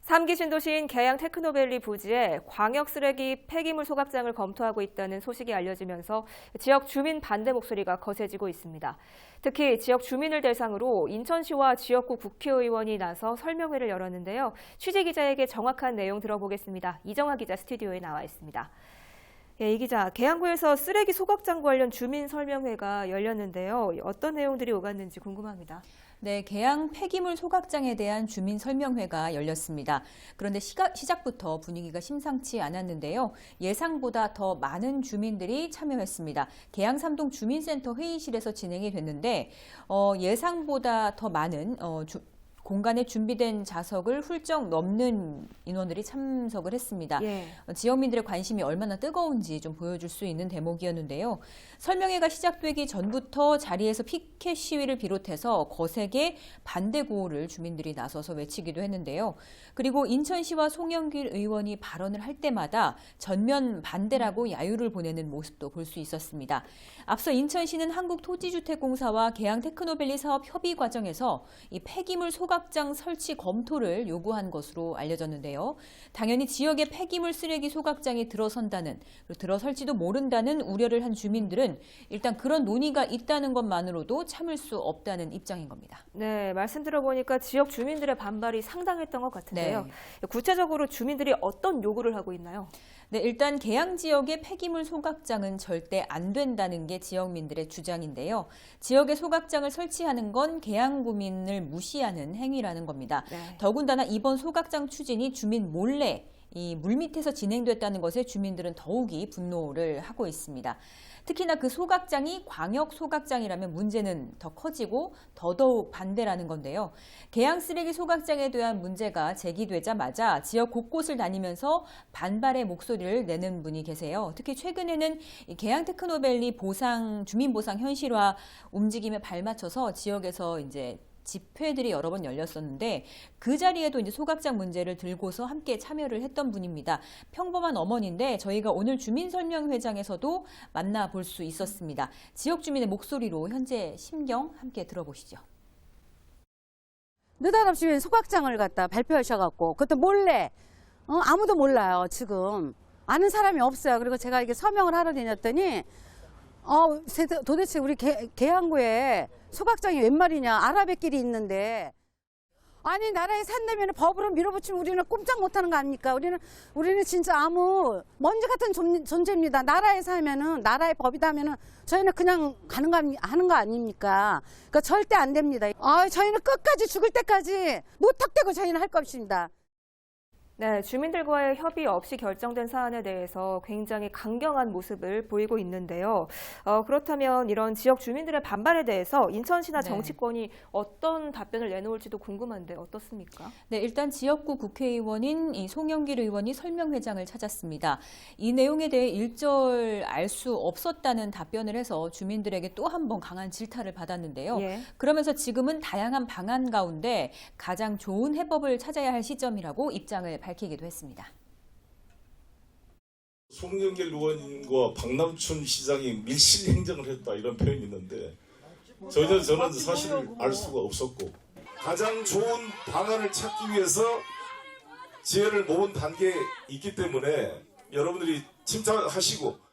3기 신도시인 계양 테크노밸리 부지에 광역 쓰레기 폐기물 소각장을 검토하고 있다는 소식이 알려지면서 지역 주민 반대 목소리가 거세지고 있습니다. 특히 지역 주민을 대상으로 인천시와 지역구 국회의원이 나서 설명회를 열었는데요. 취재 기자에게 정확한 내용 들어보겠습니다. 이정아 기자 스튜디오에 나와 있습니다. 예, 이 기자, 계양구에서 쓰레기 소각장 관련 주민 설명회가 열렸는데요. 어떤 내용들이 오갔는지 궁금합니다. 네, 계양 폐기물 소각장에 대한 주민 설명회가 열렸습니다. 그런데 시작부터 분위기가 심상치 않았는데요. 예상보다 더 많은 주민들이 참여했습니다. 계양 3동 주민센터 회의실에서 진행이 됐는데 예상보다 더 많은 공간에 준비된 좌석을 훌쩍 넘는 인원들이 참석을 했습니다. 예. 지역민들의 관심이 얼마나 뜨거운지 좀 보여줄 수 있는 대목이었는데요. 설명회가 시작되기 전부터 자리에서 피켓 시위를 비롯해서 거세게 반대 구호를 주민들이 나서서 외치기도 했는데요. 그리고 인천시와 송영길 의원이 발언을 할 때마다 전면 반대라고 야유를 보내는 모습도 볼 수 있었습니다. 앞서 인천시는 한국토지주택공사와 계양 테크노밸리 사업 협의 과정에서 이 폐기물 소각장 설치 검토를 요구한 것으로 알려졌는데요. 당연히 지역에 폐기물 쓰레기 소각장이 들어선다는, 들어설지도 모른다는 우려를 한 주민들은 일단 그런 논의가 있다는 것만으로도 참을 수 없다는 입장인 겁니다. 네, 말씀 들어보니까 지역 주민들의 반발이 상당했던 것 같은데요. 네. 구체적으로 주민들이 어떤 요구를 하고 있나요? 네, 일단 계양 지역의 폐기물 소각장은 절대 안 된다는 게 지역민들의 주장인데요. 지역에 소각장을 설치하는 건 계양구민을 무시하는 행위라는 겁니다. 네. 더군다나 이번 소각장 추진이 주민 몰래 이 물밑에서 진행됐다는 것에 주민들은 더욱이 분노를 하고 있습니다. 특히나 그 소각장이 광역 소각장이라면 문제는 더 커지고 더더욱 반대라는 건데요. 계양 쓰레기 소각장에 대한 문제가 제기되자마자 지역 곳곳을 다니면서 반발의 목소리를 내는 분이 계세요. 특히 최근에는 계양 테크노밸리 주민 보상 현실화 움직임에 발맞춰서 지역에서 이제 집회들이 여러 번 열렸었는데 그 자리에도 이제 소각장 문제를 들고서 함께 참여를 했던 분입니다. 평범한 어머니인데 저희가 오늘 주민설명회장에서도 만나볼 수 있었습니다. 지역 주민의 목소리로 현재 심경 함께 들어보시죠. 느닷없이 소각장을 갖다 발표하셔갖고 그것도 몰래 아무도 몰라요. 지금 아는 사람이 없어요. 그리고 제가 이게 서명을 하러 다녔더니 도대체 우리 계양구에 소각장이 웬 말이냐, 아라뱃길이 있는데, 아니 나라에 산다면 법으로 밀어붙이면 우리는 꼼짝 못하는 거 아닙니까? 우리는 진짜 아무 먼지 같은 존재입니다. 나라에 살면은 나라의 법이다면은 저희는 그냥 하는 거 아닙니까? 그러니까 절대 안 됩니다. 저희는 끝까지 죽을 때까지 무턱대고 저희는 할 것입니다. 네, 주민들과의 협의 없이 결정된 사안에 대해서 굉장히 강경한 모습을 보이고 있는데요. 그렇다면 이런 지역 주민들의 반발에 대해서 인천시나 정치권이 어떤 답변을 내놓을지도 궁금한데 어떻습니까? 네, 일단 지역구 국회의원인 이 송영길 의원이 설명회장을 찾았습니다. 이 내용에 대해 일절 알 수 없었다는 답변을 해서 주민들에게 또 한 번 강한 질타를 받았는데요. 예. 그러면서 지금은 다양한 방안 가운데 가장 좋은 해법을 찾아야 할 시점이라고 입장을 밝히기도 했습니다. 송영길 의원과 박남춘 시장이 밀실 행정을 했다 이런 표현이 있는데 저는 사실을 알 수가 없었고 가장 좋은 방안을 찾기 위해서 지혜를 모은 단계에 있기 때문에 여러분들이 침착하시고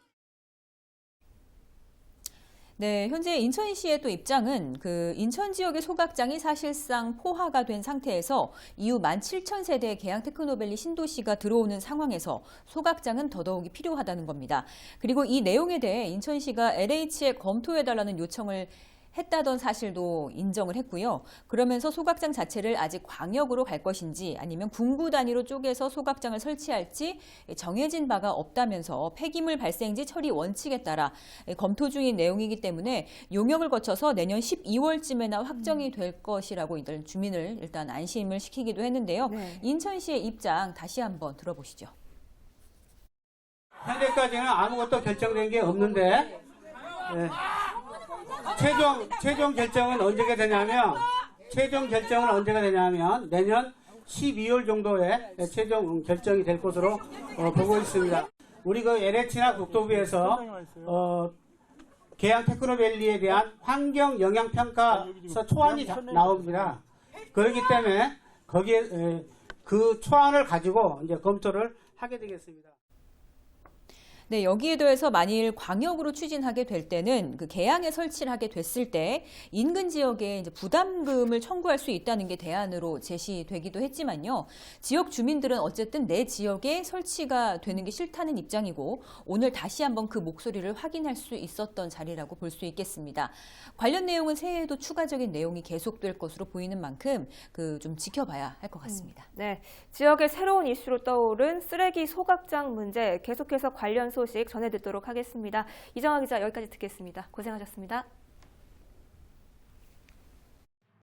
네, 현재 인천시의 또 입장은 인천 지역의 소각장이 사실상 포화가 된 상태에서 이후 17,000세대의 계양 테크노밸리 신도시가 들어오는 상황에서 소각장은 더더욱이 필요하다는 겁니다. 그리고 이 내용에 대해 인천시가 LH에 검토해달라는 요청을 했다던 사실도 인정을 했고요. 그러면서 소각장 자체를 아직 광역으로 갈 것인지 아니면 군구 단위로 쪼개서 소각장을 설치할지 정해진 바가 없다면서 폐기물 발생지 처리 원칙에 따라 검토 중인 내용이기 때문에 용역을 거쳐서 내년 12월쯤에나 확정이 될 것이라고 주민을 일단 안심을 시키기도 했는데요. 네. 인천시의 입장 다시 한번 들어보시죠. 현재까지는 아무것도 결정된 게 없는데 최종 결정은 언제가 되냐면 내년 12월 정도에 최종 결정이 될 것으로 보고 있습니다. 우리 LH나 국토부에서 계양 테크노밸리에 대한 환경 영향 평가서 초안이 나옵니다. 그렇기 때문에 거기에 그 초안을 가지고 이제 검토를 하게 되겠습니다. 네, 여기에 더해서 만일 광역으로 추진하게 될 때는 그 계양에 설치를 하게 됐을 때 인근 지역에 이제 부담금을 청구할 수 있다는 게 대안으로 제시되기도 했지만요. 지역 주민들은 어쨌든 내 지역에 설치가 되는 게 싫다는 입장이고 오늘 다시 한번 그 목소리를 확인할 수 있었던 자리라고 볼 수 있겠습니다. 관련 내용은 새해에도 추가적인 내용이 계속될 것으로 보이는 만큼 좀 지켜봐야 할 것 같습니다. 네, 지역의 새로운 이슈로 떠오른 쓰레기 소각장 문제 계속해서 관련 소식 전해드리도록 하겠습니다. 이정아 기자 여기까지 듣겠습니다. 고생하셨습니다.